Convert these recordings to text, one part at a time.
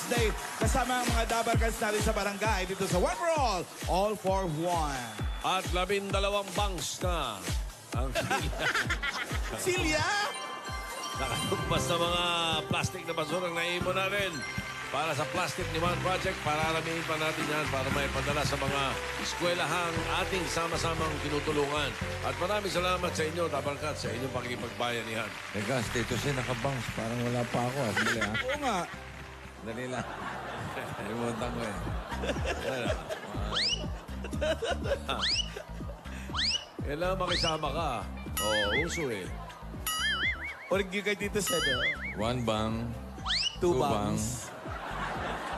Day kasama ang mga Dabarkans natin sa barangay dito sa One for All for One. At 12 bangs na ang Silya! nakatugpas sa mga plastic na basura na iipon natin para sa Plastic Demand Project. Para alamihin pa natin yan para may padala sa mga eskwelahang ating sama-samang tinutulungan. At maraming salamat sa inyo, Dabarkans, sa inyong pakikipagbayanihan. Teka, status niya nakabangs. Parang wala pa ako. Dali, ha? Oo nga. Dali lang. Limutan ko eh. Kailangan makisama ka. Oo, uso eh. Origi kay Tito Sedo. 1 bang. 2 bangs.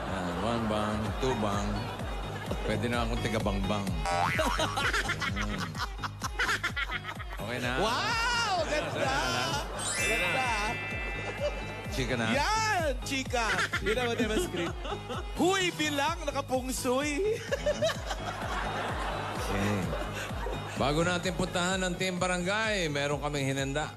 Yan, 1 bang, 2 bang. Pwede na akong tiga-bang-bang. Okay na? Wow! Ganda! Ganda! Chika na? Yan! Chika! Yun naman yung script. Huy bilang nakapungsoy. Okay. Bago natin puntahan ang Team Barangay, meron kaming hinanda.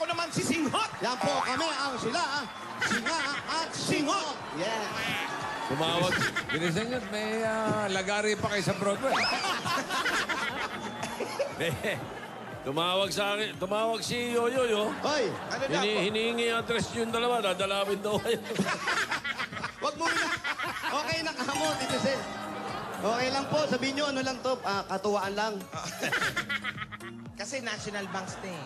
ako naman si Singhot. Yan po, kami ang sila, Singa at Singhot. Yeah. Tumawag. Bilisan nyo, may lagari pa kayo sa Broadway. Tumawag si Yoyoy, oh. Hoy, Ano na po? Hinihingi address yung dalawa. Dadalawin daw kayo. wag mo na. Okay na kamo, Tito Sen. Okay lang po, sabihin nyo, ano lang to, katuwaan lang. Kasi National Banks na eh.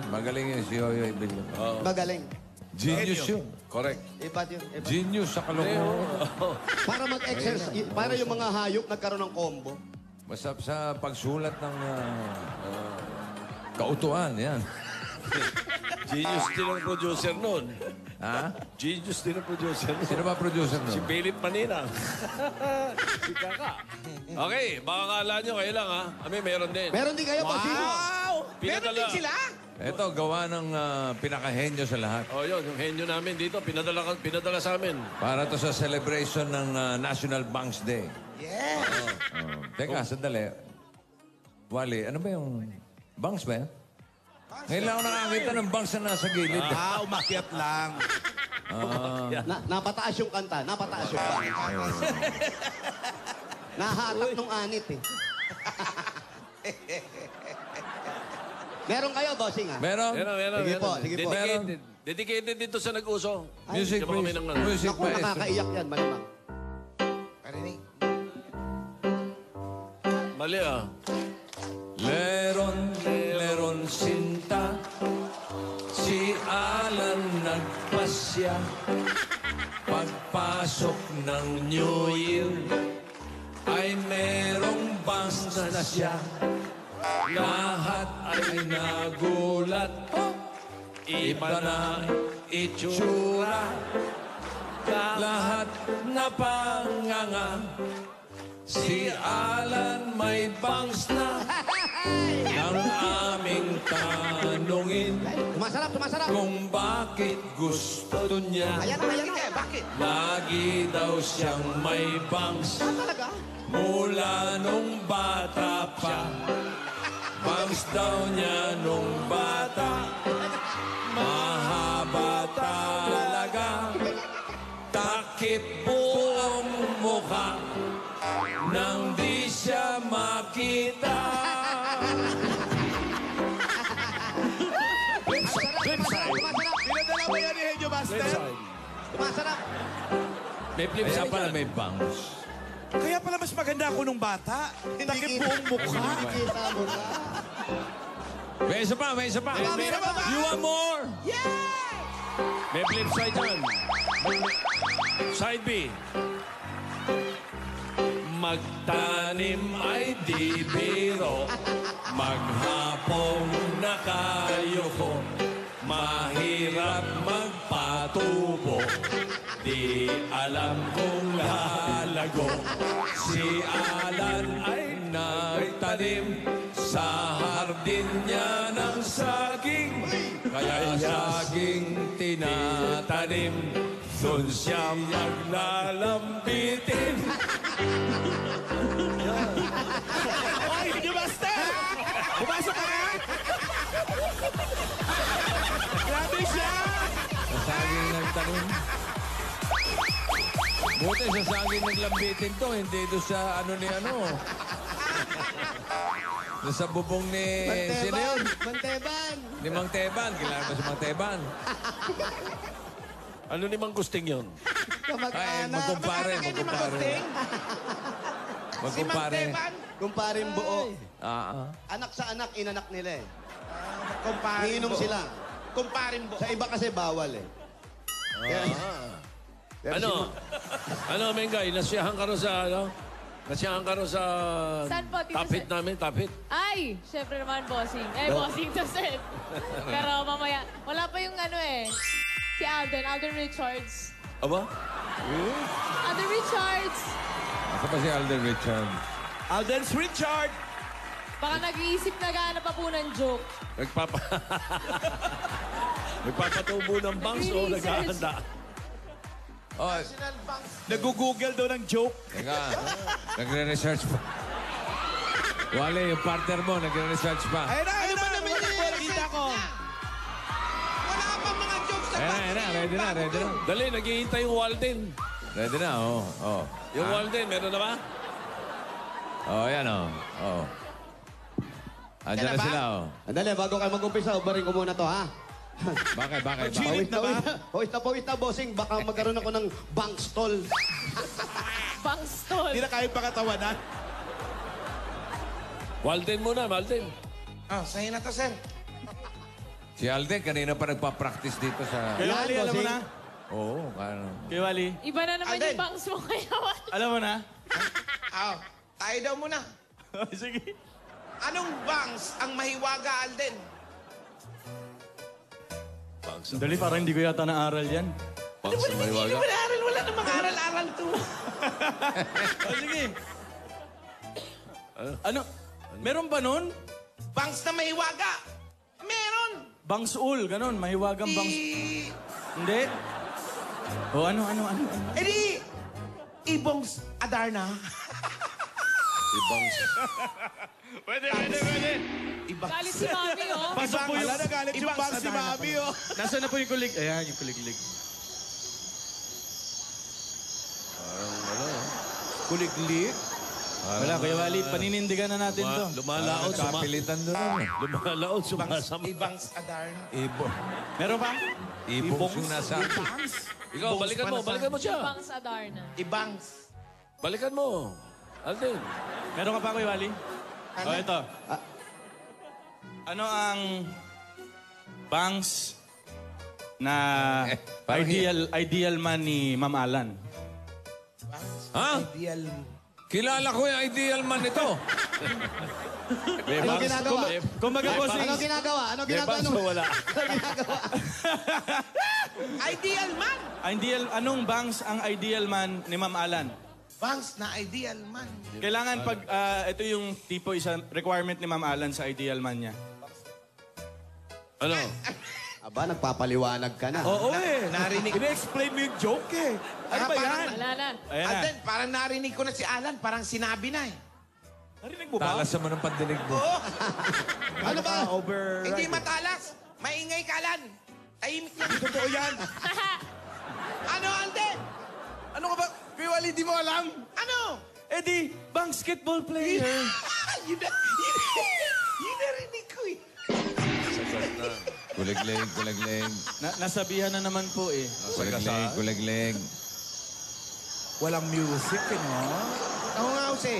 Magaling yun si Yoyo Ibilio. Magaling. Genius yun. Correct. Iba yun, iba. Genius sa kalokohan. Para mag-exercise, para yung mga hayop nagkaroon ng combo. Basta sa pagsulat ng kautuan, yan. Genius din ang producer nun. Ha? Genius din ang producer nun. Sino ba producer Si no? Philip Manila. Si Kaka. Okay, baka kala nyo kayo lang, ha? Kami meron din. Meron din kayo, bossing. Wow! Meron Pinadala. din sila? Ito, gawa ng pinakahenyo sa lahat. Oh, yun, yung henyo namin dito, pinadala sa amin. Para to sa celebration ng National Banks Day. Yes. Teka, sandali. Wally, ano ba yung... Banks ba yan? Ngayon lang ako nakakita ng banks na nasa gilid. Umakyat lang. Napataas yung kanta, napataas yung kanta. Nahatak nung anit eh. Meron kayo, bossing ha? Meron? Meron. Sige po, sige po. Dedicated. Dedicated dito sa nag-uso. Music, Di ba kami please. ng Music, Naku, maestro. nakakaiyak yan, malamang. Parinig. Mali, ah. Leron sinta, si Alan nagpasya. Pagpasok ng New Year, ay merong bangs na siya. Lahat ay nagulat, iba na itsura. Lahat napanganga, si Alan may bangs na. Nang aming tanungin Sumasarap. kung bakit gusto niya, Ayan na. Bakit? lagi daw siyang may bangs. Talaga? Mula nung bata pa, bangs daw niya nung bata. Mahaba talaga, takip buong mukha, nang di siya makita. Pinadala mo yan ni Henyo Master? Sumasarap. May flip Kaya side pala yan. may bangs. Kaya pala mas maganda ako nung bata. Takip buong mukha. Nakikita mo na. May isa pa. Meron pa ba? You want more? May flip side yan. Side B. Magtanim ay di biro, maghapong nakayoko, mahirap magpatubo, di alam kung lalago. Si Alan ay nagtanim sa hardin niya ng saging, kaya saging tinatanim, doon siya maglalambitin. Oy, Henyo Master! Pumasok ka nga! Grabe siya! Sa saging nagtanim. Buti sa saging naglambitin to, hindi doon sa ano ni ano. Doon sa bubong ni... Sino yun? Manteban. Ni Mang Teban. Kilala ba si Mang Teban? Ano ni Mang Gusting yun? Ay, Kamag-anak. magkumpare. Si Mang Teban. Kumparin buo. Ah. Anak sa anak, inanak nila eh. Kumparin Iinom mo. sila. Kumparin mo. Sa iba kasi bawal eh. Pero Ano, Mengay, nasiyahan ka rin sa, ano? Nasiyahan ka rin sa... Saan po, Tito Top hit Sen? namin, top hit. Ay, syempre naman, bossing. Bossing to set. Pero mamaya, wala pa yung ano eh. Si Alden Richards. Aba? Alden Richards! Asa pa si Alden Richard? Alden's Richard. Baka nag-iisip na gaano pa po ng joke. Nagpapatubo ng bangs o Nag-research. naghahanda? Oh, Nag-google daw ng joke. teka. Nagre-research pa. Wale, yung partner mo, nagre-research pa. Ayun na, ayun na. Nakita ko. ready na, ready na. Dali, naghihintay yung Walden. Ready na, oh. Oh, Yung Walden, meron na ba? oh yan, oh. Oh. Andiyan na sila, oh. Andali, bago kayo mag-umpisa, ubarin ko muna to, ha? Bakit? Pawis na ba? Pawis na, bossing. Baka magkaroon ako ng bank stall. Bang stall. Hindi na kahit pakatawanan. Walden muna, Walden. Oh, sa'yo na to, sir. Si Alden, kanina pa nagpa-practice dito sa... Kay Wally, alam mo na? Oo, ano. Kay Wally, Iba na naman Alden. yung bangs mo kaya Wally. alam mo na? Oh, tayo daw muna. Sige. Anong bangs ang mahiwaga, Alden? Dali, parang hindi ko yata naaral yan. Pang sa Hindi Maywaga. mo naaral, wala namang aral-aral to. Oh, sige. Ano? Meron ba nun? Bangs na mahiwaga. Meron. Bangsul, ganun. Mahiwagang bangs... I... Hindi? O ano? Eh di, Ibongs Adarna. Ibang... Galit si Mami, oh. Pasok po Wala na galit yung Ibang bang si sadana Mami, oh. Nasaan na po yung kulig? Ayan, yung kulig-lig. Kuliglig. Wala, Kuya Wally, paninindigan na natin to. Lumalaot, Kapilitan doon. lumalaot, sumasama. Ibongs Adarna. Ibo. Meron ba? Ibong yung nasa... Ikaw, balikan mo siya. Bangs Adarna. Ibangs. Balikan mo. Alden. Meron ka pa, Kuya Wally? Ano? O, ito. Ano ang bangs na parang ideal man ni Ma'am Alan? Ha? Ideal. Kilala ko yung ideal man ito. Ano ginagawa? Kumbaga po si... Ano ginagawa? Ano ginagawa? Ano wala. ginagawa? Ideal man. Anong bangs ang ideal man ni Ma'am Alan? Bangs na ideal man. Kailangan pag ito yung tipo isa requirement ni Ma'am Alan sa ideal man niya. Ano? Aba, nagpapaliwanag ka na. Oo eh. Narinig. Ina-explain mo yung joke eh. Ano ba yan? Wala na. Ayan na. Alden, parang narinig ko na si Alan. Parang sinabi na eh. Narinig mo ba? Talas naman ang pandinig mo. Ano ba? Hindi matalas. Maingay ka, Alan. Tahimik lang. Totoo yan. Ano, Alden? Ano ka ba? Kuya Wally, di mo alam? Ano? Eh di, basketball player. Yun narinig ko eh. Kuliglig. Nasabihan na naman po eh. Kuliglig. Walang music, no? Ako nga, Jose.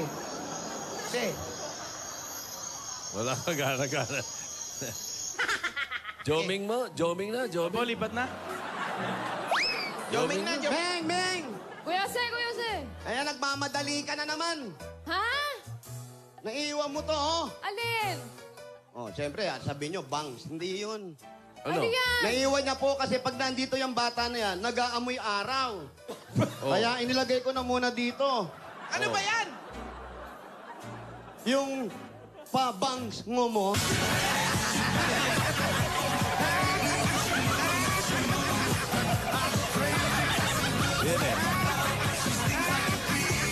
Jose. Wala ka gana. Joming mo? Joming na? Opo, Joming? lipat na. Joming na, Joming. Meng, Meng! Kuya Jose. Ayan, nagmamadali ka na naman. Ha? Naiiwan mo to, oh. Alin? Oh, siyempre, sabihin nyo, bangs. Hindi yun. Ano? yan? Naiiwan niya po kasi pag nandito yung bata na yan, nag-aamoy araw. Kaya inilagay ko na muna dito. Ano ba yan? Yung pabangs mo.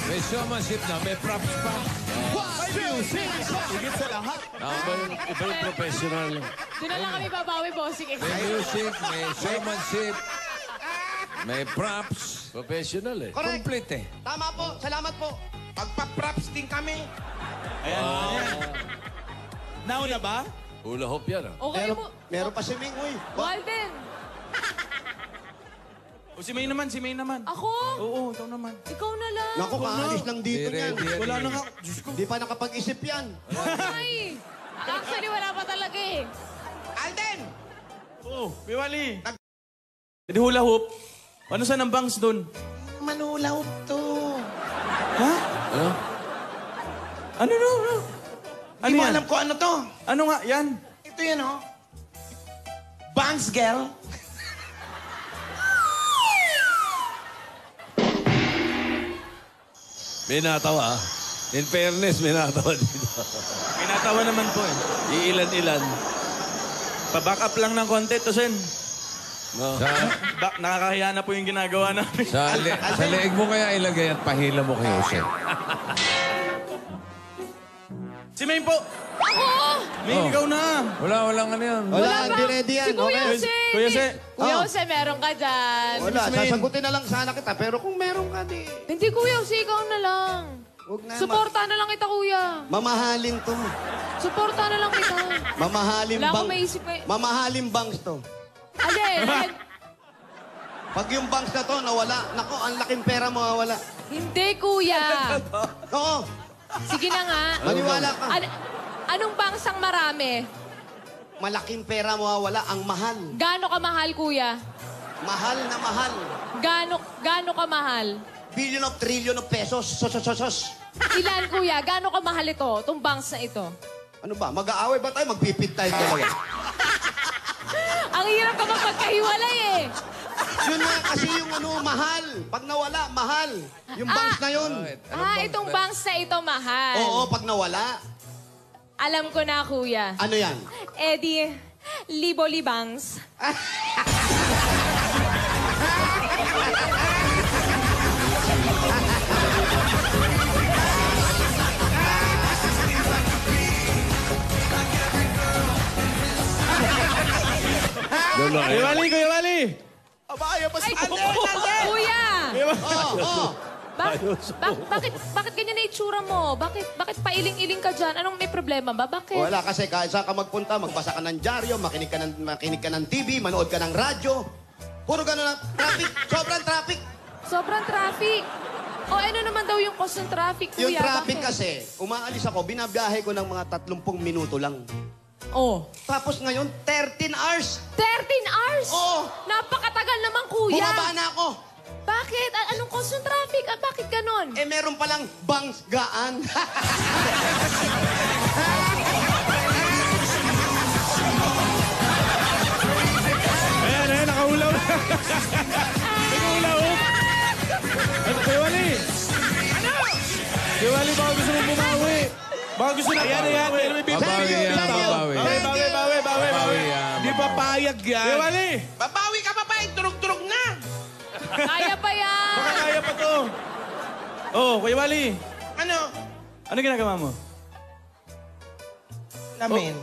May showmanship na, may props pa. Higit sa lahat. Iba yung professional. Doon na lang kami babawi, bossing. May music, may showmanship, may props. Professional eh. Correct. Complete eh. Tama po. Salamat po. Pagpa-props din kami. Ayan. Now na ba? Hula hoop yan ah. Okay mo. Meron pa si Ming, uy. Walden. O si May naman. Ako? Oo, ikaw naman. Ikaw na lang. Naku, kaalis lang dito Di yan. ready yan Wala eh. na nga. Diyos ko. Di pa nakapag-isip yan. Ay. Actually, wala pa talaga eh. Alden! Oo, Kuya Wally. E di hula hoop. Ano saan ang bangs doon? Manulaw to. Ha? Ano? Ano? Ano Hindi mo yan? alam ko ano to. Ano nga yan? Ito yan, oh. Bangs girl. May natawa ah. In fairness, may natawa dito. Pinatawa naman po eh. Iilan-ilan. Pa-back up lang ng konti, Tosen. No. Nakakahiya na po yung ginagawa namin. Sa leeg mo kaya ilagay at pahila mo kay Jose. Si May po. May ikaw na. Walang ano yan. Wala, pa. hindi ready yan. Si Kuya Okay. Jose. Kuya Jose. Kuya Oh. Jose, meron ka dyan. Wala, sasagutin na lang sana kita. Pero kung meron ka, di... Hindi, Kuya Jose, ikaw na lang. Huwag na. Suporta na lang kita, Kuya. Mamahalin to. Suporta na lang kita. Mamahalin Wala bang... akong maisip ngayon. Mamahalin bangs to. Alin? Pag yung bangs na to nawala, nako, ang laking pera mawawala. Hindi, Kuya. Oo, Sige na nga. maniwala ka. Anong bangsang marami? Malaking pera mawawala, ang mahal. Gaano ka mahal, Kuya? Mahal na mahal. Gaano ka mahal? Billion of trillion of pesos. Sos. Ilan, Kuya? Gaano ka mahal ito? Itong bangs na ito? Ano ba, mag-aaway ba tayo? Magpipit tayo dalawa. Ang hirap ka magpagkahiwalay eh. Yun na kasi yung mahal. Pag nawala, mahal. Yung bangs na yun. Itong bangs na ito mahal. Oo, pag nawala. Alam ko na, Kuya. Ano yan? Eddie, libo-libangs. Kuya Wally, Kuya Wally. Ay, Kuya! Oo. Bakit ganyan na itsura mo? Bakit pailing-iling ka dyan? Anong may problema ba? Bakit? Wala kasi kahit saan ka magpunta, magbasa ka ng dyaryo, makinig ka ng TV, manood ka ng radyo. Puro gano'n lang. Traffic. Sobrang traffic. Sobrang traffic. O ano naman daw yung cause ng traffic, Kuya? Yung traffic Bakit? kasi, umaalis ako, binabiyahe ko ng mga 30 minuto lang. Oh. Tapos ngayon, 13 hours. 13 hours? Oo. Napakatagal naman, Kuya. Bumaba na ako. Bakit? Anong cause ng traffic? Bakit ganon? Eh, meron palang bangsgaan. Ayan, nakahulaw. Nakahulaw. Ano, Kuya Wally? Ano? Kuya Wally, baka gusto mo bumawi. Baka gusto na bumawi. Ayan. May bibig. Babawi yan, babawi. Bawi. Di pa payag yan. Kuya Wally, Babawi ka pa ba? Turog-turog na. Kaya pa yan. baka kaya pa to. Oh, Kuya Wally. Ano? Ano ginagawa mo? Lamin.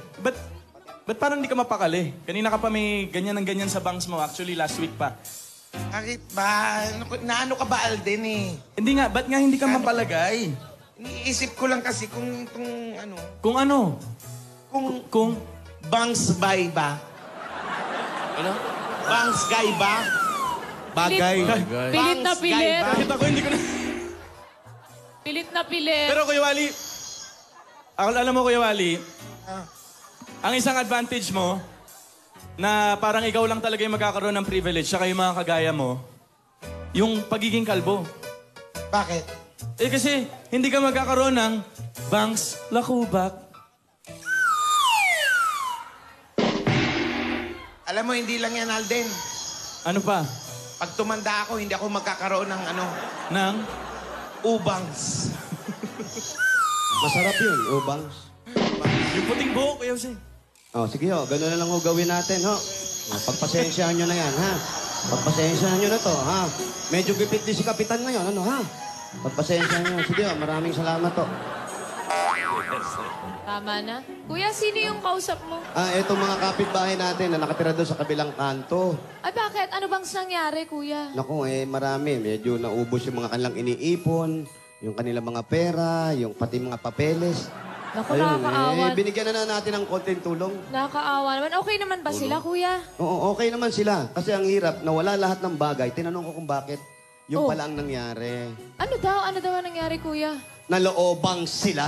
Ba't parang di ka mapakali? Kanina ka pa may ganyan ng ganyan sa bangs mo. Actually, last week pa. Bakit ba? Naano ka ba, Alden eh? Hindi nga, ba't nga hindi ka mapalagay? Iniisip ko lang kasi kung itong ano, Kung ano? Kung bangs by ba? Ano? Bangs guy ba? Bagay. Pilit na Bangs pilit. guy ba? bakit ako hindi ko na... Pilit na pilit. Pero Kuya Wally, alam mo Kuya Wally, ang isang advantage mo, na parang ikaw lang talaga yung magkakaroon ng privilege, saka yung mga kagaya mo, yung pagiging kalbo. Bakit? Eh kasi, hindi ka magkakaroon ng bangs lakubak. Alam mo, hindi lang yan, Alden. Ano pa? Pag tumanda ako, hindi ako magkakaroon ng ano, Nang? ubangs. Masarap yun, bangs. Yung puting buhok, Kuya Jose. Oh, sige ho, gano'n na lang ho gawin natin, ho. Oh, pagpasensyahan nyo na yan, ha? Pagpasensyahan nyo na to, ha? Medyo gipit din si Kapitan ngayon, ano, ha? Pagpasensyahan nyo. Sige ho, maraming salamat to. Tama na. Kuya, sino yung kausap mo? Itong mga kapitbahay natin na nakatira doon sa kabilang kanto. Ay, bakit? Ano bang nangyari, Kuya? Naku, marami. Medyo naubos yung mga kanilang iniipon, yung kanilang mga pera, yung pati mga papeles. Naku, nakakaawa. Binigyan na natin ng konting tulong. Nakakaawa naman. Okay naman ba sila, Kuya? Oo, okay naman sila. Kasi ang hirap, nawala lahat ng bagay. Tinanong ko kung bakit. Yung Oh. pala ang nangyari. Ano daw? Ano daw ang nangyari, Kuya? Naloobang sila.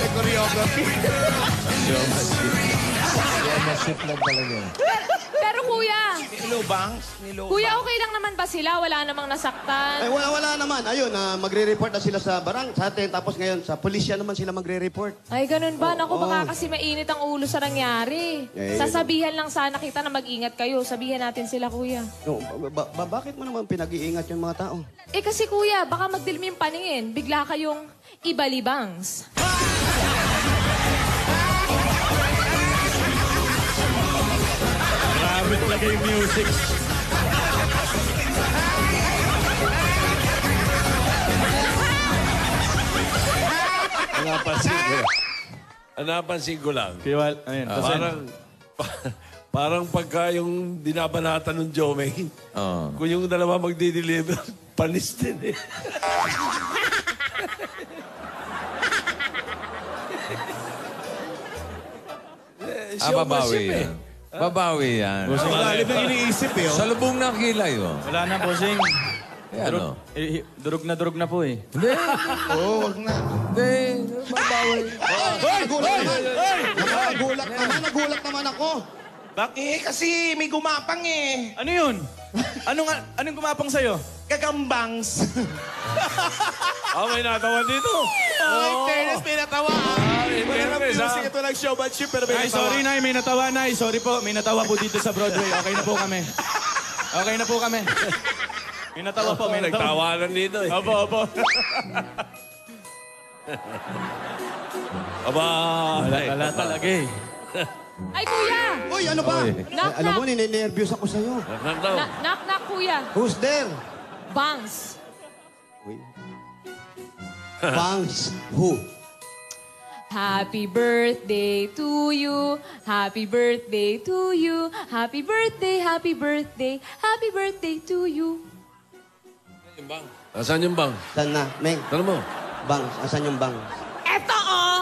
Choreography. Pero, Kuya, Nilubangs? Kuya, okay lang naman ba sila? Wala namang nasaktan? Wala naman. Ayun, magre-report na sila sa sa atin. Tapos ngayon, sa pulisya naman sila magre-report. Ay, ganun ba? Naku, Oo. baka kasi mainit ang ulo sa nangyari. Eh, Sasabihan lang sana kita na mag-ingat kayo. Sabihan natin sila, Kuya. No, bakit mo naman pinag-iingat yung mga tao? Eh kasi, Kuya, baka magdilim yung paningin. Bigla kayong ibalibangs. Grabe Grabe talaga yung music. Napansin ko lang. Kaya, ayun, Tosen. Parang pagka yung dinabanatan ng Jomay, Oo. kung yung dalawa magdi-deliver, panis din eh. Babawi yan. Babawi yan. Malalim na iniisip eh. Sa lubong ng kilay, oh. Wala na, bossing. Ano? Durog na po eh. Hindi. Oo, wag na. Hindi. Babawi. Nagulat naman ako. Bakit? Kasi may gumapang eh. Ano yun? Anong gumapang sa'yo? Gagambangs. May natawa dito. In fairness, may natawa. Wala nang music ito ng showmanship, pero may Ay, natawa. sorry, Nay. May natawa, Nay. Sorry po. May natawa po dito sa Broadway. Okay na po kami. Okay na po kami. May natawa po. May natawa. Nagtawanan dito eh. Opo. Aba, Wala talaga eh. Ay, kuya! Uy, ano ba? Uy. Knock, Alam mo, knock. ninenervyos ako sa'yo. Knock, knock, kuya. Who's there? Bangs. Bangs. Who? Happy birthday to you. Happy birthday to you. Happy birthday, happy birthday. Happy birthday to you. Asan yung bang? Saan na? Meng, Tara mo. bangs. Asan yung bangs? Eto, oh!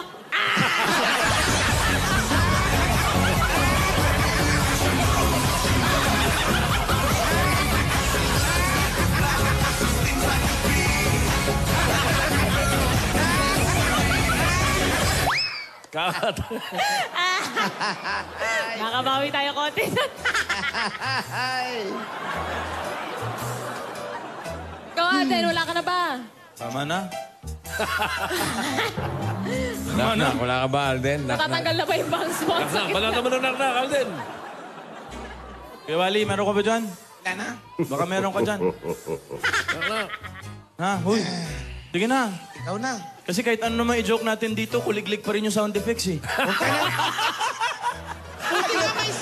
Nakabawi tayo konti. Ikaw, Alden, wala ka na ba? Tama na. Nak, wala ka ba, Alden? Nak. Natatanggal na ba yung bangs mo? Naknak, balata mo ng naknak, Alden. Kuya Wally, meron ka ba dyan? Wala na. Baka meron ka dyan. Naknak. Ha? Huy. Sige na. Ikaw na. Kasi kahit ano naman i-joke natin dito, kuliglig pa rin yung sound effects eh.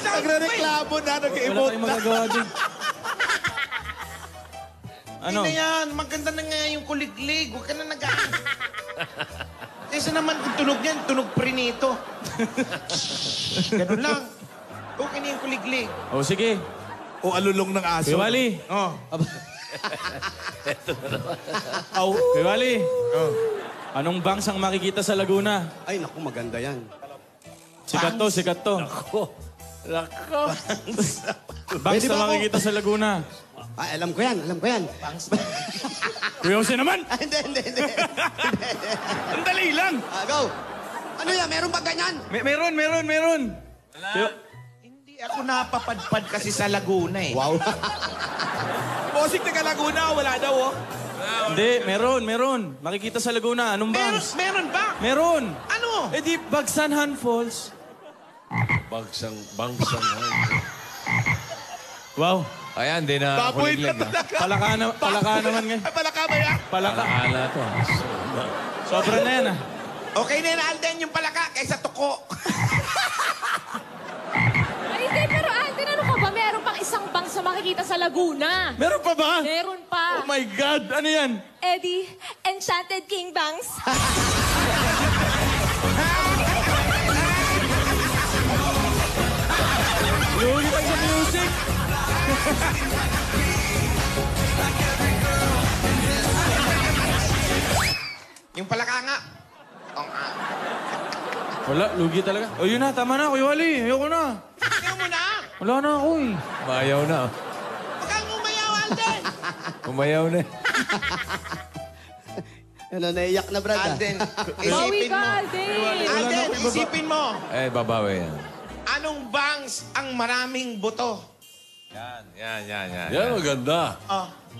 Nagre-reklamo na, Wala nag-emote tayong na. magagawa dyan. Ano? Hindi na yan. Maganda na nga yung kuliglig. Huwag ka na nag Kaysa naman kung tunog yan, tunog prinito. Ganun lang. Okay na yung kuliglig. O sige. O alulong ng aso. Kuya Wally. Oh. Kuya Wally. Anong bangs ang makikita sa Laguna? Ay, naku, maganda yan. Sikat to, sikat to. Nako. Bangs Pwede ba na ako? makikita sa Laguna. Ay, alam ko yan, alam ko yan. Kuya Jose naman! Hindi. Ang dali lang! Go. Ano yan, meron ba ganyan? Meron. Hindi ako napapadpad kasi sa Laguna eh. Wow. Bossing taga Laguna, wala daw oh. Hindi, meron. Makikita sa Laguna. Anong bangs? Meron ba? Meron. Ano? Eh di, Bagsanhan Falls. Bangsang. Wow. Ayan, di na Baboy kuliglig. na talaga. Palaka naman ngayon. Ay, palaka ba yan? Palaka. Ala to. Sobra na yan ah. Okay na yan, Alden, yung palaka kaysa tuko. Ay, hindi, pero Alden, ano ka ba? Meron pang isang bangs na makikita sa Laguna. Meron pa ba? Meron pa. Oh my God! Ano yan? Eddie, Enchanted King Bangs. Lugi pa sa music. Yung palaka nga. Wala, lugi talaga. O yun na, tama na, Kuya Wally. Ayoko na. Tingnan mo na. Wala na ako eh. Mayaw na. Huwag kang umayaw, Alden. Umayaw na. Ano, naiyak na, Brad. Alden, Bawi isipin ka, mo. Alden. Alden, isipin mo. Eh, babawi yan. Anong bangs ang maraming buto? Yan. Yan, maganda.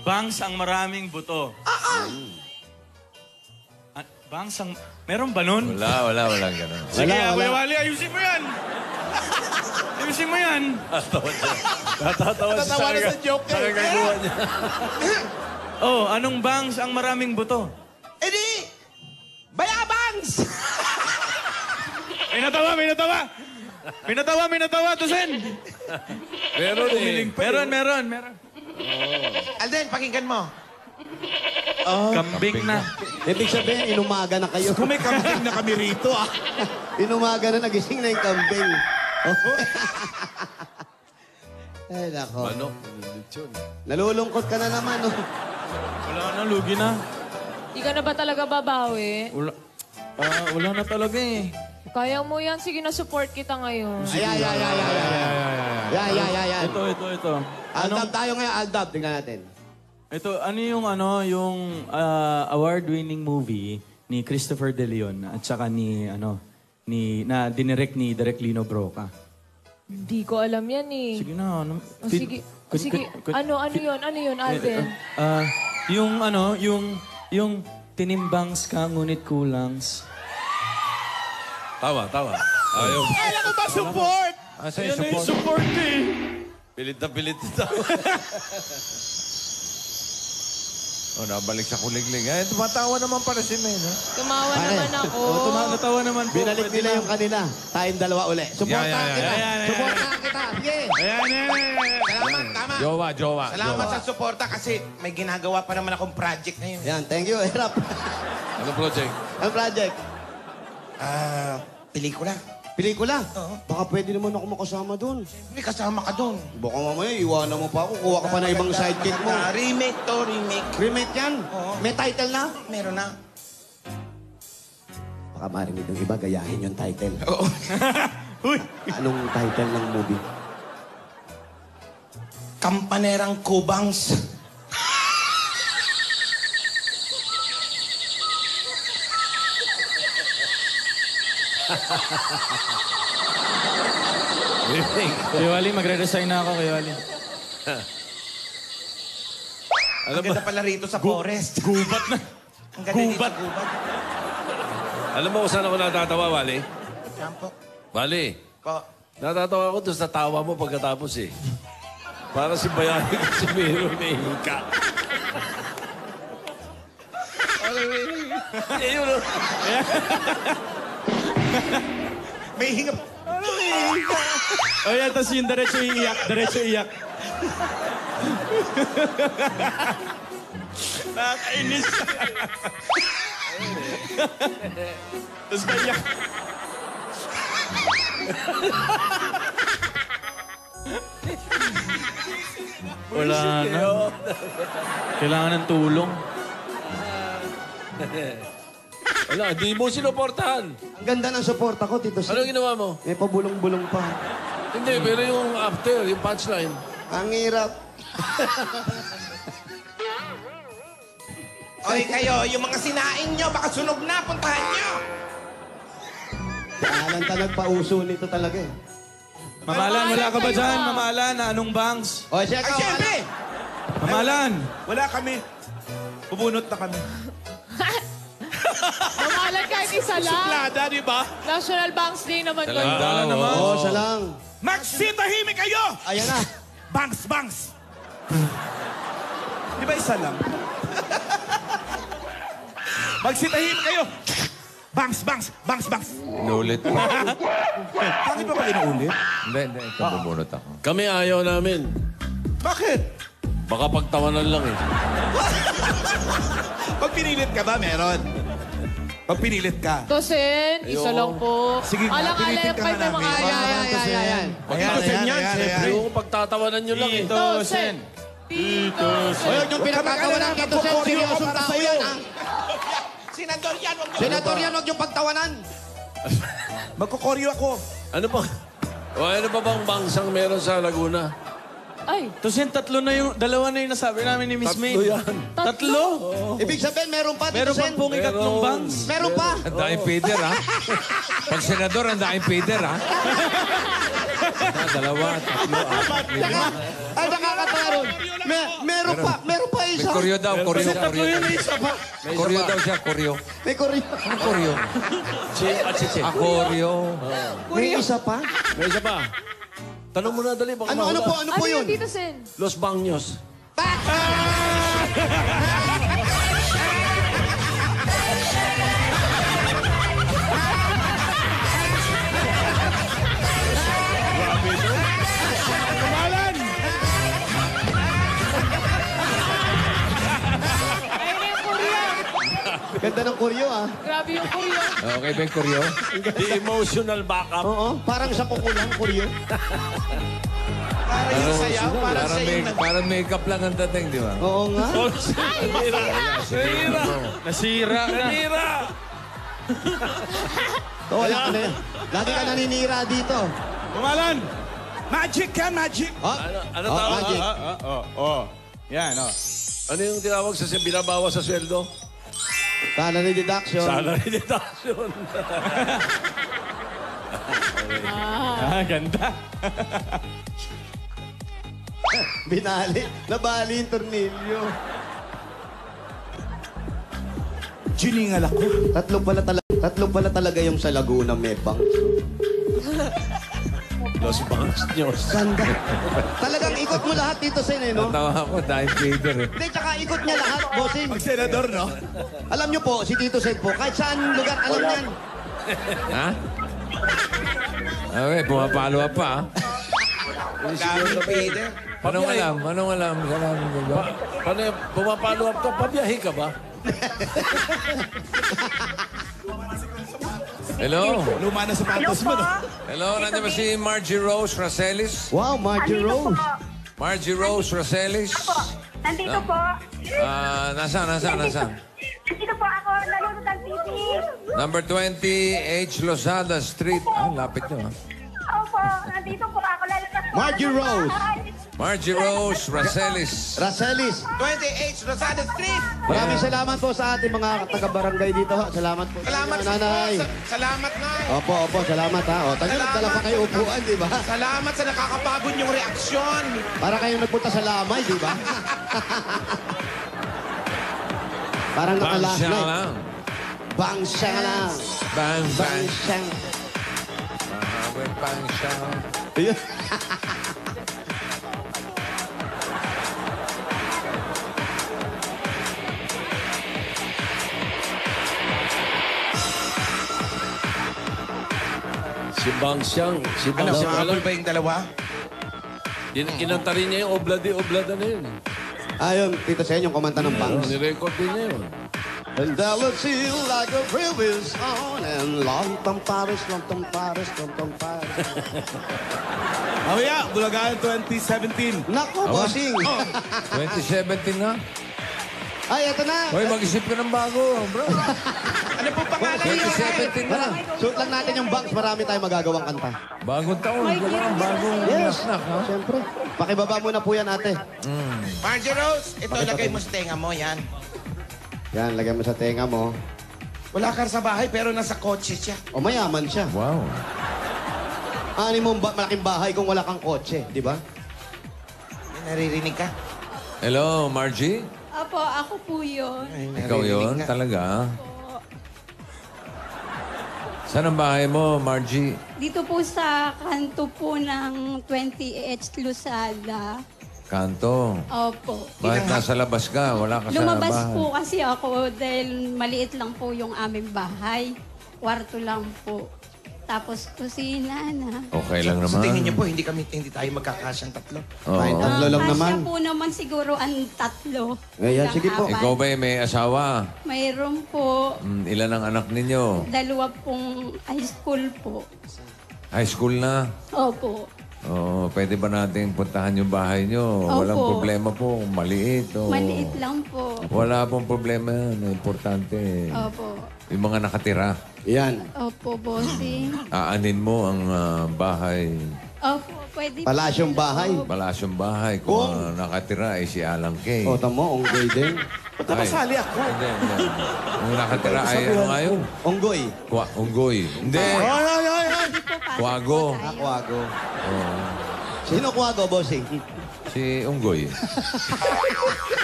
Bangs ang maraming buto. Bangs ang... Meron ba nun? Walang ganun. Sige, Kuya Wally, ayusin mo yan. Ayusin mo yan. Natatawa Natatawa na sa joke eh. Nakagagawa niya. Oh, anong bangs ang maraming buto? Eh di, bayabangs! May natawa, Tosen. Meron eh. Meron. Alden, pakinggan mo. Kambing na. Ibig sabihin, inumaga na kayo. Kung may kambing na kami rito, ah. Inumaga na, nagising na yung kambing. Ay, nako. Manok. Lechon. Nalulungkot ka na naman, oh. Wala na, lugi na. Di ka na ba talaga babawi? Wala na talaga eh. Kaya mo yan. Sige na, support kita ngayon. Ay. Ito. Aldab tayo ngayon, Aldab. Tingnan natin. Ito, yung award-winning movie ni Christopher De Leon at saka na dinirect ni Direk Lino Broca. Hindi ko alam yan eh. Sige na, ano? Oh, sige. Ano yun, Alden? Yung tinimbangs ka ngunit kulangs. Tawa. Ayaw. Kailan ko ba support? Asa yung support? Support eh! Pilit na tayo. Nabalik sa kuliglig. Eh, tumatawa naman para si May, no? Tumawa naman ako. Natawa naman po. Binalik nila yung kanina. Tayong dalawa uli. Supportahan kita. Supportahan kita. Sige. Salamat, tama. Jowa. Salamat sa suporta kasi may ginagawa pa naman akong project ngayon. Yan, thank you. Hirap. Anong project? Ang project. Pelikula. Pelikula? Baka pwede naman ako makasama doon. May kasama ka doon. Baka mamaya, iwanan mo pa ako. Kuha ka pa na ibang sidekick mo. Remake to, remake. Remake yan? Oo. May title na? Meron na. Baka marinig ng iba, gayahin yung title. Oo. Anong title ng movie? Kampanerang Kubangs. Kuya Wally, magre-resign na ako, Kuya Wally. Ang ganda pala rito sa forest. Gubat na. Ang ganda dito, gubat. Alam mo kung saan ako natatawa, Wally? Sampo. Wally, Po. natatawa ako doon sa tawa mo pagkatapos eh. Para si Bayani kasi mayroon may hika. Ayun, oh. May hinga. O yan, tapos yung diretso iyak. Nakakainis. Tapos kaiyak. Wala na. Kailangan ng tulong. Wala, di mo sinuportahan. Ang ganda ng suporta ko, Tito Ano Sen. ginawa mo? May pabulong-bulong pa. Hindi, pero yung after, yung punchline. Ang hirap. Oy, kayo, yung mga sinaing nyo, baka sunog na, puntahan nyo. Kailangan ta nagpauso nito talaga eh. Mamalan, wala ka ba dyan? Mamalan, na anong bangs? O, siya Ay, ka. siyempre. Mamalan! Wala kami. Bubunot na kami. Mamalan kahit isa lang. Suplada, di ba? National Banks Day naman ko. Dala naman. Oo, siya lang. Magsitahimik kayo! Ayan na. Bangs! Di ba isa lang? Magsitahimik kayo! Bangs! Inulit pa. Bakit ba pala inuulit? Hindi. Ito bubunot ako. Kami ayaw namin. Bakit? Baka pagtawanan lang eh. Pag pinilit ka ba, meron? Pag pinilit ka. Tosen, isa lang po. Sige nga, pilitin ka nga namin. Ayan. Siyempre. Yung pagtatawanan nyo lang eh. Tito Sen! Tito Sen! Huwag yung pinagtatawanan Huwag ka Tito Sen. mag-alala, Seryosong para tao sa'yo. yan, ha? Senador yan, wag mo. Senator yan, huwag yung pagtawanan. Magkukoryo ako. Ano pa? Ano pa bang bangsang meron sa Laguna? Ay, Tosen, dalawa na yung nasabi namin ni Miss May. Tatlo yan. Tatlo? Ibig sabihin, meron pa, Tito Meron Sen. pang pong ikatlong bangs. Meron pa. Ang daing feeder, ha? Pag senador, ang daing feeder, ha? Dalawa, tatlo, apat, lima. Ay, nakakatawa ron. Meron pa May isa. koryo daw, koryo. Tatlo yun, may isa pa. Koryo daw siya, koryo. May koryo. Ang koryo. Chiche. Koryo. May isa pa. May isa pa. Tanong mo na dali, baka Ano mahula. po ano yun? yun, Tito Sen? Los Baños. Ganda ng kuryo, ah. Grabe yung kuryo. Okay ba yung kuryo? The emotional backup. Oo, parang sa kukulang, kuryo. Para yung sayaw, para sa yung... Parang makeup lang ang dating, di ba? Oo nga. Nasira. Nasira. Nasira na. Nasira. Wala ka na yan. Lagi ka naninira dito. Kumalan! Magic ka, magic! Ano Oh, tawag? magic. Yan, oh. Ano yung tinawag sa binabawas sa sweldo? Salary deduction. Salary deduction. Ganda. Binali. Nabali yung tornilyo. Giningal ako. Tatlo pala talaga yung sa Laguna, Mebang. Los Baños. Ganda. Talagang ikot mo lahat dito, Sen, eh, no? Natawa ako, dahil Vader eh. Hindi, tsaka ikot niya lahat, bossing. Pag senador, no? Alam niyo po, si Tito Sen po, kahit saan lugar, alam niyan. Ha? Okay, pumapalo pa. Dami Peter. Anong alam? Anong alam? Paano pumapalo up ka? Pabiyahe ka ba? Hello? Luma na sapatos mo, no? Hello, nandiyan ba si Margie Rose Racelis? Wow, Margie Nandito Rose. po. Margie Rose Racelis? Po. Nandito po. Nasaan? Nandito po ako. Nanonood ng TV. Number 20, H. Lozada Street. Ah, lapit nyo, ha? Opo. Nandito po ako. Lalabas po. Margie ako ng Rose. bahay. Margie Rose Racelis. Racelis. 28 Rosada Street. Maraming salamat po sa ating mga taga-barangay dito. Ha. Salamat po. sa Salamat inyo, nanay. Salamat, Nay. Opo, salamat ha. O, dala pa kayo upuan, di ba? Salamat sa nakakapagod yung reaksyon. Para kayong nagpunta sa lamay, di ba? Parang Bang naka-last siya night. lang. Bang siya lang. Bang, Bang bang. siya. Bang siya. Ayun. Si Bang Xiang. Si Bang Ano, Xiang. habol ba yung dalawa? Kinanta rin niya yung oblada na yun. Ayun, Tito Sen, yung kumanta ng bangs. Nirecord din niya yun. And that would feel like a previous song. And long tam pares, long tam pares, long tam pares. Oh, yeah. Bulagaan 2017. Nako, bossing. 2017 na. Ay, eto na. Hoy, mag-isip ka ng bago, bro. Ano po pangalan niyo? 2017 na. Suot lang natin yung bangs, marami tayong magagawang kanta. Bagong taon. Bagong snack, ha? Siyempre. Pakibaba muna po yan, ate. Margie Rose, ito lagay mo sa tenga mo, yan. Yan, lagyan mo sa tenga mo. Wala ka sa bahay pero nasa kotse siya. O, mayaman siya. Wow. Ani mo malaking bahay kung wala kang kotse, di ba? Naririnig ka? Hello, Margie? Opo, ako po yun. Ay, Ikaw naririnig yun? ka. Talaga? Saan ang bahay mo, Margie? Dito po sa kanto po ng 20H Luzada. Kanto. Opo. Bakit nasa labas ka? Wala ka sa Lumabas bahay. po kasi ako dahil maliit lang po yung aming bahay. Kwarto lang po. Tapos kusina na. Okay lang Sa naman. tingin niyo po, hindi tayo magkakasyang tatlo. Oo. Kahit tatlo lang Kasya naman. po naman siguro ang tatlo. Ayan, Ilang sige po. apat. Ikaw ba may asawa? Mayroon po Ilan ang anak ninyo? 2 pong high school po. High school na? Opo. Oo, pwede ba natin puntahan yung bahay nyo? Opo. Walang problema po. Maliit. O... Maliit lang po. Wala pong problema yan. Importante. Opo. Yung mga nakatira. Yan. Opo, bossing. Aanin mo ang bahay. Opo, pwede po. Palasyong bahay. Palasyong bahay. Kung ang nakatira ay si Alang Kay. O, tamo, onggoy din. Ba't napasali ako? Hindi, hindi. Ang nakatira ay ano nga yun? Onggoy. Unggoy. Hindi. Ay, ay, ay, ay. Pwede po, pasok Kwago. po tayo. Akwago. Oo. Sino kwago, bossing? Si Unggoy.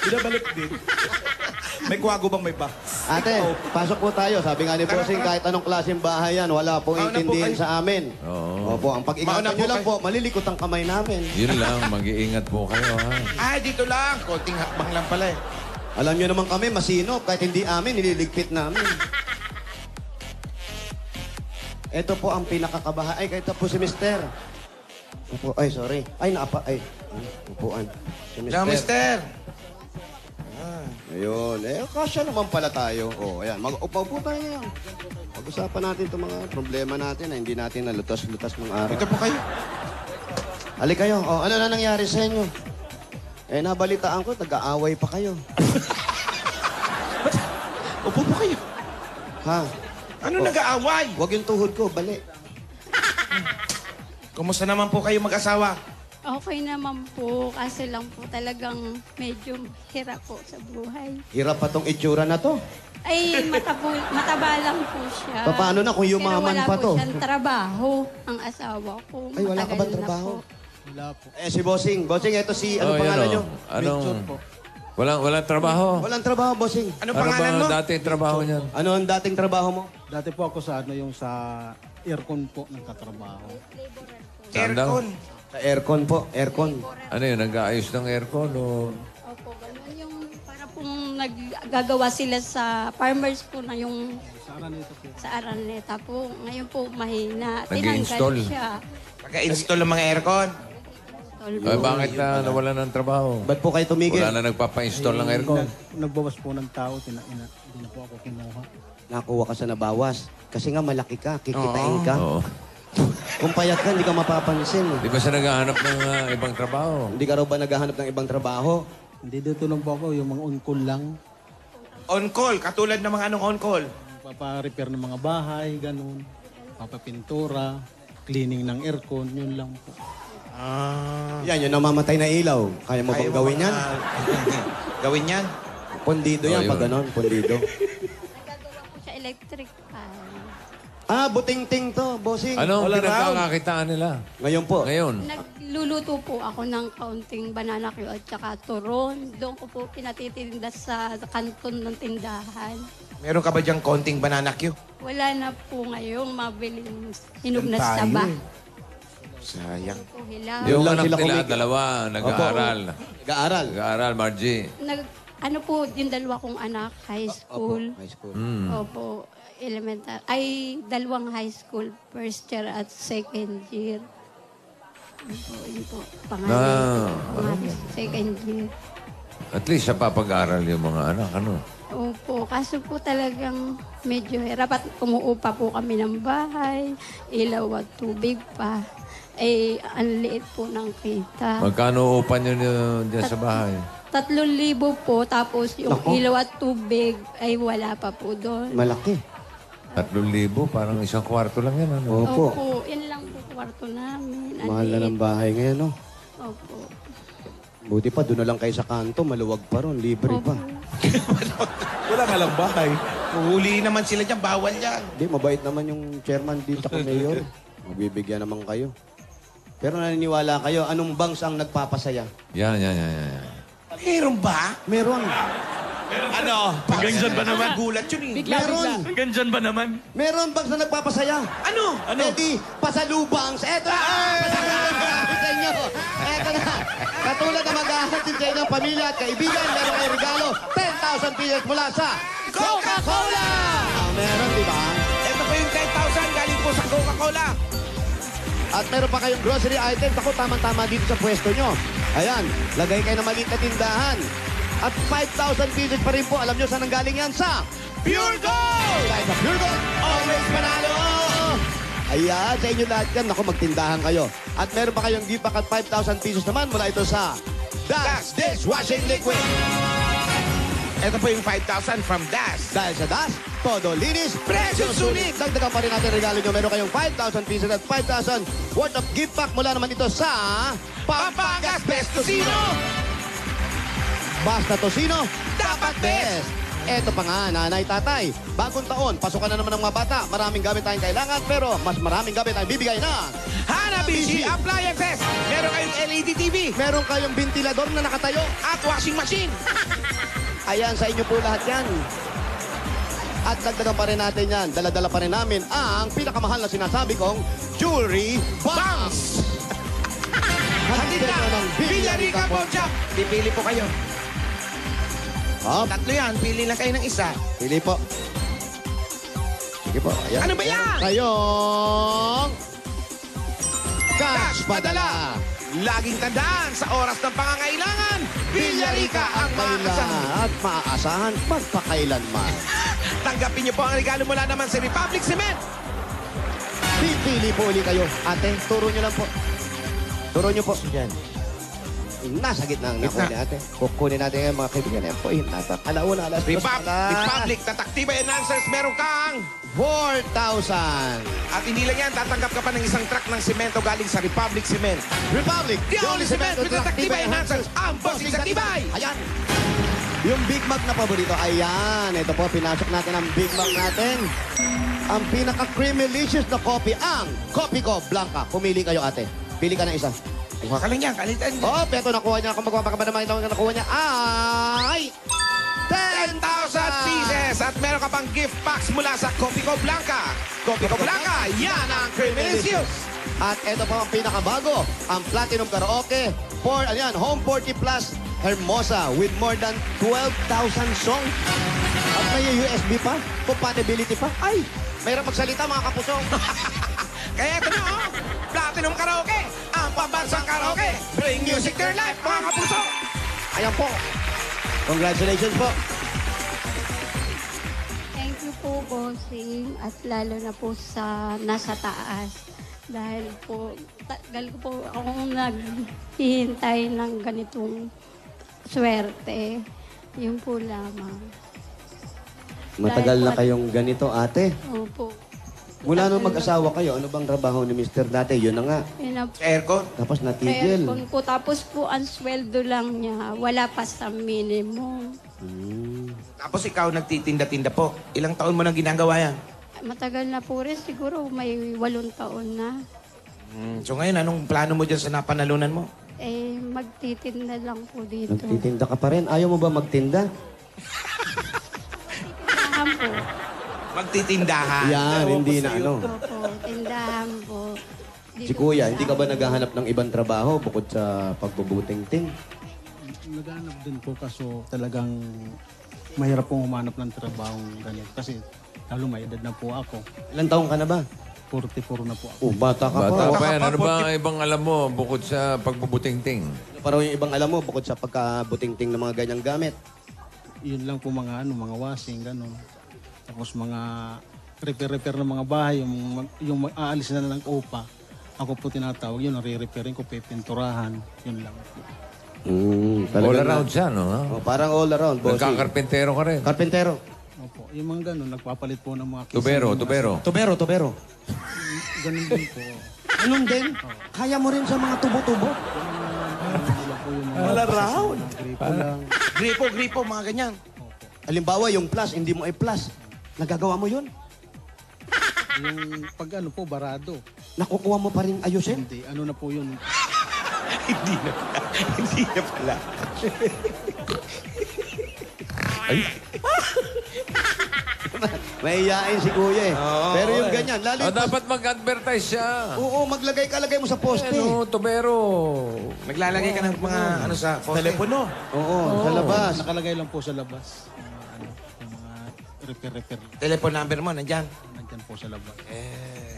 Binabalik din. May kwago bang may box? Ate, pasok po tayo. Sabi nga ni bossing, kahit anong klaseng bahay yan, wala pong Mauna po intindihin kayo. sa amin. Oo. Opo, ang pag-ingatan Mauna po nyo lang kayo. po, malilikot ang kamay namin. Yun lang. Mag-iingat po kayo, ha? Ay, dito lang. Konting hakbang lang pala eh. Alam nyo naman kami, masinop. Kahit hindi amin, nililigpit namin. Ito po ang pinakakabahan. Ay, ito po si Mister. Opo, ay, sorry. Ay, naapa. Ay, upuan. Si Ciao, mister. Ayun. Kasya naman pala tayo. Ayan. Mag-upaw po tayo yan. Pag-usapan natin itong mga problema natin na hindi natin nalutas-lutas ng araw. Ito po kayo. Halik kayo. Ano na nangyari sa inyo? Nabalitaan ko, nag-aaway pa kayo. Upo po kayo. Ha? Ano nag-aaway? Huwag yung tuhod ko, bali. Kumusta naman po kayo mag-asawa? Okay naman po, kasi lang po talagang medyo hirap po sa buhay. Hirap pa tong itsura na to. Ay, mataba lang po siya. Paano na kung yumaman pa to? Pero wala po siyang trabaho, ang asawa ko. Ay, wala ka Matagal bang na trabaho? po. Wala po. Si Bossing. Bossing, ito si, ano Oh, yun, pangalan oh. nyo? Picture po. Walang trabaho. Walang trabaho, Bossing. Ano Ano pangalan mo? ba dati trabaho niyan? Ano ang dating trabaho mo? Dati po ako sa yung sa aircon po ng katrabaho. Saan daw? Aircon. Sa aircon po, aircon. Ano yun, nag-aayos ng aircon o... Opo, ganun yung para pong naggagawa sila sa farmers po na yung Sa Araneta po. sa Araneta po. Ngayon po mahina. Nag-i-install. Tinanggal siya. Pagka-install ng mga aircon. Ay, bakit na nawalan ng trabaho? Ba't po kayo tumigil? Wala na nagpapa-install ng aircon. Nagbawas po ng tao, hindi na po ako kinuha. Nakuha ka sa nabawas. Kasi nga malaki ka, kikitain ka. Oo. Kung payat ka, hindi ka mapapansin. Di ba siya naghahanap ng ibang trabaho? Hindi ka raw ba naghahanap ng ibang trabaho? Hindi dito lang po ako, yung mga on-call lang. On-call. Katulad ng mga anong on-call. Papa-repair ng mga bahay, ganun. Papapintura, cleaning ng aircon, yun lang po. Yan, yung namamatay na ilaw. Kaya mo bang gawin yan? Gawin yan? Pondido yan, Oh, pag yun. ganon, pondido. Nagagawa po siya electric fan. Buting-ting to, bossing. Anong All around. pinagkakakitaan nila? Ngayon po. Ngayon? Nagluluto po ako ng kaunting banana Q at saka turon. Doon ko po pinatitinda sa kanton ng tindahan. Meron ka ba diyang konting banana Q? Wala na po ngayong mabiling hinog na Yan tayo saba. eh. Sayang. Po, hilaw. Yung lang anak sila nila, kumikita. dalawa, nag-aaral. Nag-aaral. Nag-aaral, Margie. Ano po, yung dalawa kong anak, high school. High school. Opo, elemental. Ay, dalawang high school, first year at second year. Yun po, pangalan. Second year. At least sa papag-aaral yung mga anak, ano? Opo, kaso po talagang medyo hirap at umuupa po kami ng bahay, ilaw at tubig pa. Eh, ang liit po ng kita. Magkano upan nyo dyan sa bahay? 3,000 po, tapos yung ilaw at tubig ay wala pa po doon. Malaki. 3,000, parang isang kwarto lang yan, ano? Opo. Opo, yun lang po kwarto namin. Ang Mahal na liit. ng bahay ngayon, no? Opo. Buti pa, doon na lang kayo sa kanto. Maluwag pa ron. Libre pa. Wala nga lang bahay. Huhuliin naman sila dyan. Bawal yan. Hindi, mabait naman yung chairman dito kay Mayor. Magbibigyan naman kayo. Pero naniniwala kayo, anong bangs ang nagpapasaya? Yan. Meron ba? Meron. Ano? Hanggang dyan ba naman? Gulat yun eh. Meron. Hanggang dyan ba naman? Meron bangs na nagpapasaya. Ano? Eddie, pasalubangs. Eto na! Pasalubangs sa inyo. Eto na. Katulad na mag-ahatid sa inyong pamilya at kaibigan, meron kayong regalo. 10,000 pesos mula sa Coca-Cola! Meron, di ba? Ito pa yung 10,000 galing po sa Coca-Cola. At meron pa kayong grocery items. Ako, tamang-tama dito sa pwesto nyo. Ayan, lagay kayo ng maliit na tindahan. At 5,000 pesos pa rin po. Alam nyo saan ang galing yan? Sa Pure Gold! Dahil sa Pure Gold, always panalo! Ayan, sa inyo lahat yan. Naku, magtindahan kayo. At meron pa kayong gift pack at 5,000 pesos naman mula ito sa Dash Dishwashing Liquid. Ito po yung 5,000 from Das. Dahil sa Dash, todo linis, Presyo sulit. Dagdagan pa rin natin regalo nyo. Meron kayong 5,000 pesos at 5,000 worth of gift pack mula naman ito sa Pampangas Best Tocino! Basta Tocino, dapat best! Eto pa nga, nanay, tatay. Bagong taon, pasukan na naman ng mga bata. Maraming gamit tayong kailangan, pero mas maraming gamit tayong bibigay na. Hanabishi Appliances! Meron kayong LED TV Meron kayong ventilador na nakatayo. at washing machine. Ayan, sa inyo po lahat yan. At dagdagan pa rin natin yan. Dala-dala pa rin namin ang pinakamahal na sinasabi kong Jewelry Box. Hatid na ng Villarica Pawn Shop. Pipili po kayo. Hop, Tatlo yan. Pili lang kayo ng isa. pili po. Sige po. Ayan. Ano ba yan? Kayong Cash Padala. Laging tandaan, sa oras ng pangangailangan, Villarica ang maaasahan. At maaasahan magpakailanman. Tanggapin niyo po ang regalo mula naman sa Republic Cement. Pipili po ulit kayo. Ate, turo nyo lang po. Turo nyo po. Yan. Nasa gitna ang nakuha ni ate. Kukunin natin yung mga kaibigan. Yan po, nasa alauna, alas dos. Republic, tataktiba enhancers, meron kang 4,000. at hindi lang yan, tatanggap ka pa ng isang truck ng semento galing sa Republic Cement. Republic, The only cement with tataktiba enhancers, ang bossing sa tibay! Ayan. Yung Big Mac na paborito, ayan. Ito po, pinasok natin ang Big Mac natin. Ang pinaka-creamylicious na coffee, ang Coffee Ko Blanca. Pumili kayo, ate. Pili ka ng isa. Kuha ka lang yan, kalitan niya. Oh, peto nakuha niya. Kung magpapakaba naman ito, nakuha niya ay 10,000 pieces! At meron ka pang gift packs mula sa Coffee Ko Blanca. Coffee Ko Blanca, yan ang creamylicious! At ito po ang pinakabago, ang Platinum Karaoke for, Home 40 Plus Hermosa with more than 12,000 songs. At may USB pa, compatibility pa. Ay, mayroon magsalita mga kapusong. Kaya ito na, oh! Platinum Karaoke, ang pambansang karaoke. Bring music to your life, mga kapuso! Ayan po. Congratulations po. Thank you po, bossing. At lalo na po sa nasa taas. Dahil po, tagal ko po akong naghihintay ng ganitong swerte. Yun po lamang. Matagal Dahil na po- kayong ganito, ate. Opo. Mula nung mag-asawa kayo, ano bang trabaho ni Mr. dati? Yun na nga. Yun na Sa aircon? Tapos natigil. aircon po. Tapos po, ang sweldo lang niya, wala pa sa minimum. Tapos ikaw nagtitinda-tinda po. Ilang taon mo nang ginagawa yan? Matagal na po rin, siguro may 8 taon na. So ngayon, anong plano mo dyan sa napanalunan mo? Eh, magtitinda lang po dito. Nagtitinda ka pa rin. Ayaw mo ba magtinda? Tindahan po. Magtitindahan. Yan, hindi na ano. Opo, tindahan po. Si Kuya, hindi ka ba naghahanap ng ibang trabaho bukod sa pagbubuting-ting? Naghanap din po kaso talagang mahirap pong humanap ng trabaho ganito. Kasi lalo may edad na po ako. Ilang taong ka na ba? 44 na po ako. Oh, bata ka Bata pa. pa yan. Ano ba ang ibang alam mo bukod sa pagbubuting-ting? Parang yung ibang alam mo bukod sa pagkabuting-ting ng mga ganyang gamit. Yun lang po mga mga washing, gano'n. Tapos mga repair ng mga bahay, yung aalis na ng upa. Ako po tinatawag yun, nare-repairing ko, pipinturahan. Yun lang po. All around siya, no? Oh, parang all around, bossy. Nagkakarpentero ka rin. Karpentero. Opo, yung mga gano'n, nagpapalit po ng mga kisame. Tubero. Tubero. Ganun din po. Anong din? Kaya mo rin sa mga tubo-tubo? Wala round. Gripo lang. Gripo, mga ganyan. Halimbawa, yung plus, hindi mo i-plus. Nagagawa mo yun? Yung pag ano po, barado. Nakukuha mo pa rin ayusin? Hindi, ano na po yun. Hindi na pala. Mahihain si Kuya eh. Pero yung ganyan, lalo yung Dapat mag-advertise siya. Oo, maglagay mo sa poste. Ano, tubero. Naglalagay ka ng mga ano sa telepono. Oo, sa labas. Nakalagay lang po sa labas. Yung mga repair. Telephone number mo, nandyan. Nandyan po sa labas.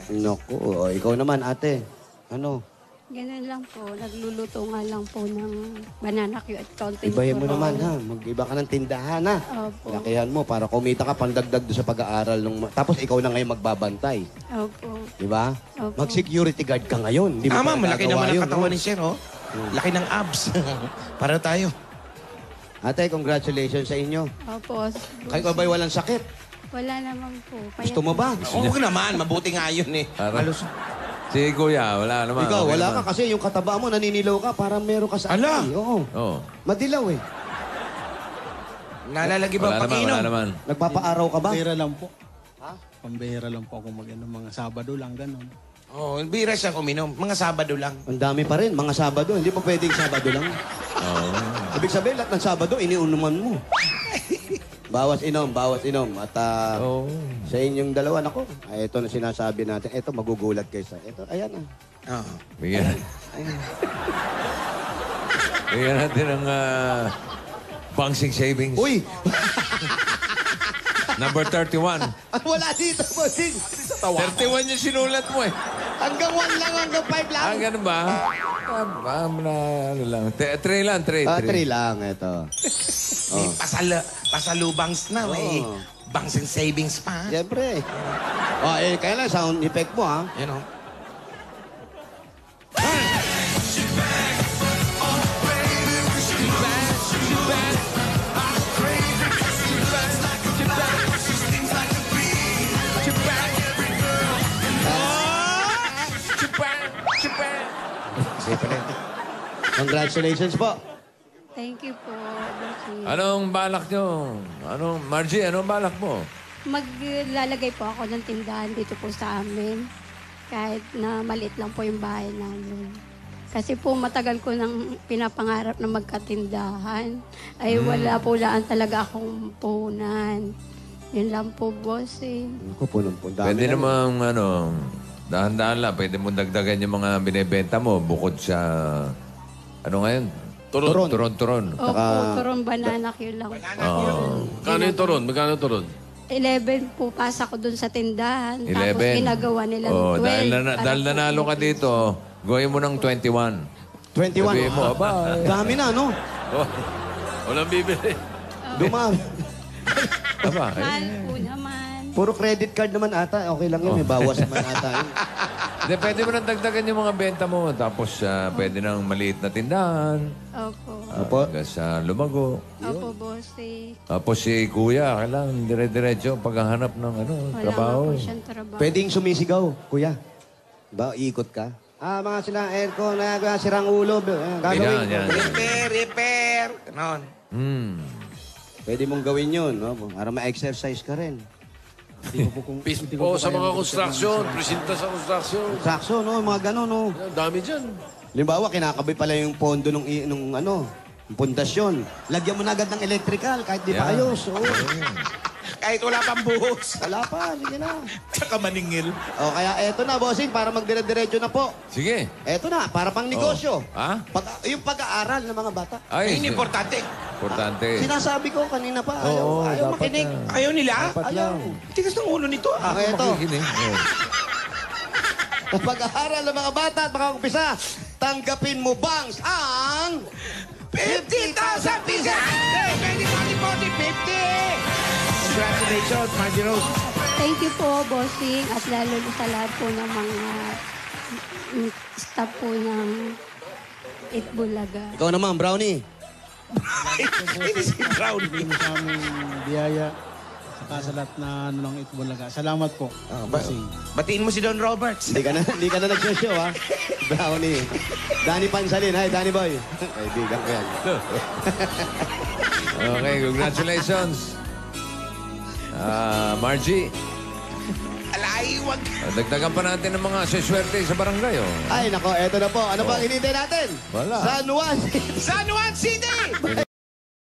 Naku, ikaw naman ate. Ano? Ganun lang po. Nagluluto nga lang po ng banana cue at counting. Ibahin mo naman ha. Mag-iba ka ng tindahan ha. Opo. Lakihan mo para kumita ka pandagdag doon sa pag-aaral. Tapos ikaw na ngayon magbabantay. Opo. Di ba? Opo. Mag-security guard ka ngayon. Di mo Tama, pa malaki nagagawa naman ang yun, katawan no? ni Sir, oh. Laki ng abs. Para tayo. Ate, congratulations sa inyo. Opo. Kayo ba'y walang sakit? Wala naman po. Gusto mo ba? Oo naman, mabuti nga yun eh. Halos. Si Kuya, wala naman. Ikaw, Okay wala naman. ka kasi yung kataba mo, naninilaw ka, parang meron ka sa Ala! atay. Oo. Oo. Madilaw eh. Nalalagi ba Wala naman, pag-inom? wala naman. Nagpapaaraw ka ba? Pambihira lang po. Ha? Pambihira lang po ako mga Sabado lang, gano'n. Oo, bira siyang uminom. Mga Sabado lang. Ang dami pa rin, mga Sabado. Hindi pa pwedeng Sabado lang. Oo. Ibig sabihin, lahat ng Sabado, iniunuman mo. Bawas inom. At Oo. sa inyong dalawa, nako, ito na sinasabi natin. Ito, magugulat kayo sa... Ito, ayan na. Oo. Bigyan. Bigyan natin ng Bangsing Savings. Uy! Number 31. Wala dito, bossing. Sa tawa. 31 yung sinulat mo eh. Hanggang 1 lang, hanggang 5 lang. Ganun ba? Ano lang. 3 lang, 3. 3 lang, ito. May pasalubangs na. May banks and savings pa. Siyempre. Kaya lang, sound effect mo, ha? You know? Congratulations po. Thank you po, bossing. Anong balak nyo? Margie, anong balak mo? Maglalagay po ako ng tindahan dito po sa amin. Kahit na maliit lang po yung bahay namin. Kasi po matagal ko nang pinapangarap na magkatindahan. Ay wala po laan talaga akong puhunan. Yun lang po, bossing. Ako po nun po. Pwede namang, dahan-dahan lang. Pwede mong dagdagan yung mga binibenta mo bukod sa, ngayon? Turon. Opo, turon banana cue lang. Kano yung turon? Magkano yung turon? 11 po pasa ko dun sa tindahan. 11. Tapos ginagawa nila ng 12. Dahil nanalo ka dito, gawin mo ng 21. 21. Sabihin mo, Dami na, no? Walang bibili. Dumami. Mahal po naman. Puro credit card naman ata. Okay lang yun. May bawas naman ata yun. Hindi, pwede mo nang dagdagan yung mga benta mo. Tapos pwede nang maliit na tindahan. Opo. Hanggang sa lumago. Opo, bossing. Tapos si Kuya, kailangan dire-diretso paghahanap ng Wala trabaho. nga po siyang trabaho. Pwedeng sumisigaw, kuya. Ba, ikot ka? Mga sila aircon na sirang ulo. Gagawin. Yan. Repair. Ganon. Pwede mong gawin yun, no? Para ma-exercise ka rin. Pispo sa mga construction. Presinta sa construction. Sakso, no? Mga gano'n, no? Ang dami dyan. Limbawa, kinakabay pala yung pondo nung yung pundasyon. Lagyan mo na agad ng electrical kahit di pa ayos. Kahit wala pang buhos. Wala pa, sige na. Tsaka maningil. Kaya eto na, bossing, para magdire-diretso na po. Sige. Eto na, para pang negosyo. Ha? Yung pag-aaral ng mga bata. Ay, Ayun, importante. importante. Sinasabi ko kanina pa, Oo, ayaw dapat makinig. na. Ayaw nila? Dapat Ayaw. lang. Tigas ng ulo nito. Eto, Makikinig. sa pag-aaral ng mga bata at mga umpisa, tanggapin mo bangs ang 50,000 pieces! Hey, 20, 40, 50! Congratulations, Margie Rose. Thank you po, bossing. At lalo na sa lahat po ng mga staff po ng Itbulaga. Ikaw naman, Brownie. Hindi si Brownie. Bigyan mo sa aming biyaya. Saka sa lahat na ng Itbulaga. Salamat po. Bossing. Batiin mo si Don Roberts. Hindi ka na nagsoshow, ha? Brownie. Danny Pansalin. Hi, Danny Boy. Kaibigan ko yan. Okay, congratulations. Margie, Alay, wag. dagdagan pa natin ng mga siswerte sa barangay. Ay, nako, eto na po. Ano bang hinintay natin? Wala. San Juan. San Juan City!